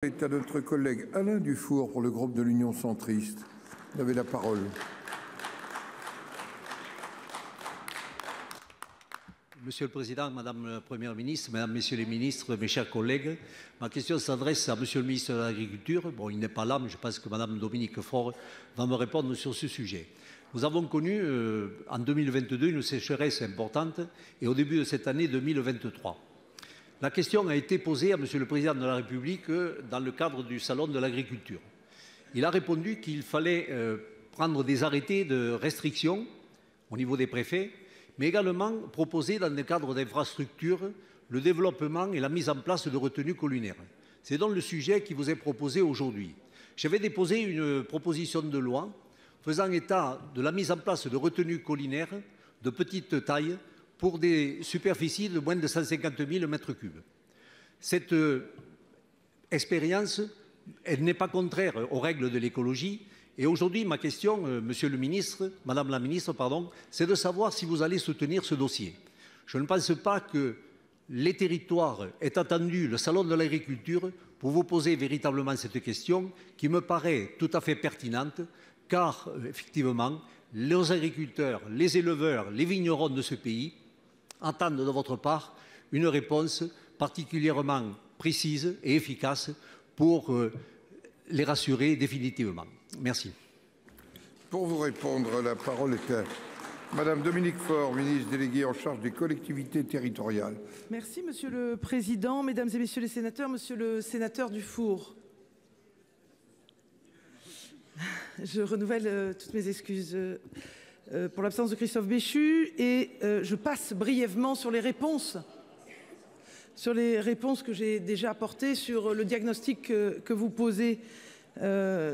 Est à notre collègue Alain Dufour pour le groupe de l'Union centriste. Vous avez la parole. Monsieur le Président, Madame la Première ministre, Mesdames, Messieurs les ministres, mes chers collègues, ma question s'adresse à Monsieur le ministre de l'Agriculture. Bon, il n'est pas là, mais je pense que Madame Dominique Faure va me répondre sur ce sujet. Nous avons connu en 2022 une sécheresse importante et au début de cette année 2023. La question a été posée à Monsieur le Président de la République dans le cadre du Salon de l'Agriculture. Il a répondu qu'il fallait prendre des arrêtés de restriction au niveau des préfets, mais également proposer dans le cadre d'infrastructures le développement et la mise en place de retenues collinaires. C'est donc le sujet qui vous est proposé aujourd'hui. J'avais déposé une proposition de loi faisant état de la mise en place de retenues collinaires de petite taille pour des superficies de moins de 150 000 m3. Cette expérience, elle n'est pas contraire aux règles de l'écologie. Et aujourd'hui, ma question, Monsieur le ministre, Madame la ministre, pardon, c'est de savoir si vous allez soutenir ce dossier. Je ne pense pas que les territoires aient attendu le Salon de l'Agriculture pour vous poser véritablement cette question qui me paraît tout à fait pertinente, car effectivement, les agriculteurs, les éleveurs, les vignerons de ce pays attendent de votre part une réponse particulièrement précise et efficace pour les rassurer définitivement. Merci. Pour vous répondre, la parole est à Madame Dominique Faure, ministre déléguée en charge des collectivités territoriales. Merci Monsieur le Président, Mesdames et Messieurs les sénateurs, Monsieur le sénateur Dufour. Je renouvelle toutes mes excuses pour l'absence de Christophe Béchu et je passe brièvement sur les réponses que j'ai déjà apportées sur le diagnostic que vous posez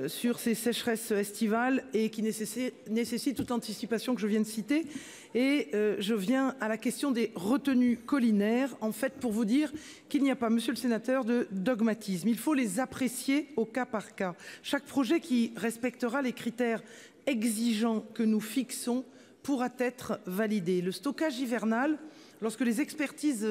sur ces sécheresses estivales et qui nécessitent toute l'anticipation que je viens de citer. Et je viens à la question des retenues collinaires, en fait pour vous dire qu'il n'y a pas, monsieur le sénateur, de dogmatisme. Il faut les apprécier au cas par cas. Chaque projet qui respectera les critères exigeants que nous fixons pourra être validé. Le stockage hivernal, lorsque les expertises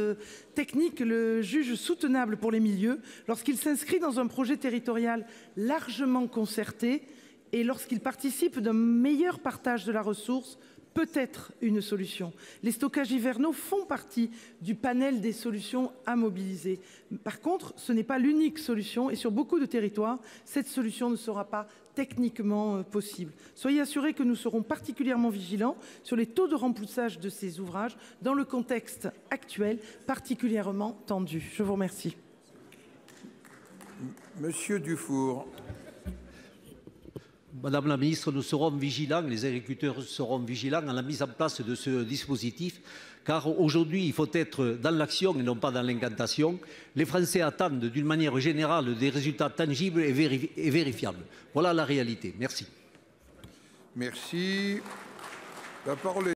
techniques le jugent soutenable pour les milieux, lorsqu'il s'inscrit dans un projet territorial largement concerté et lorsqu'il participe d'un meilleur partage de la ressource, peut être une solution. Les stockages hivernaux font partie du panel des solutions à mobiliser. Par contre, ce n'est pas l'unique solution et sur beaucoup de territoires, cette solution ne sera pas techniquement possible. Soyez assurés que nous serons particulièrement vigilants sur les taux de remplissage de ces ouvrages dans le contexte actuel particulièrement tendu. Je vous remercie. Monsieur Dufour. Madame la ministre, nous serons vigilants, les agriculteurs seront vigilants à la mise en place de ce dispositif, car aujourd'hui, il faut être dans l'action et non pas dans l'incantation. Les Français attendent d'une manière générale des résultats tangibles et vérifiables. Voilà la réalité. Merci. Merci. La parole est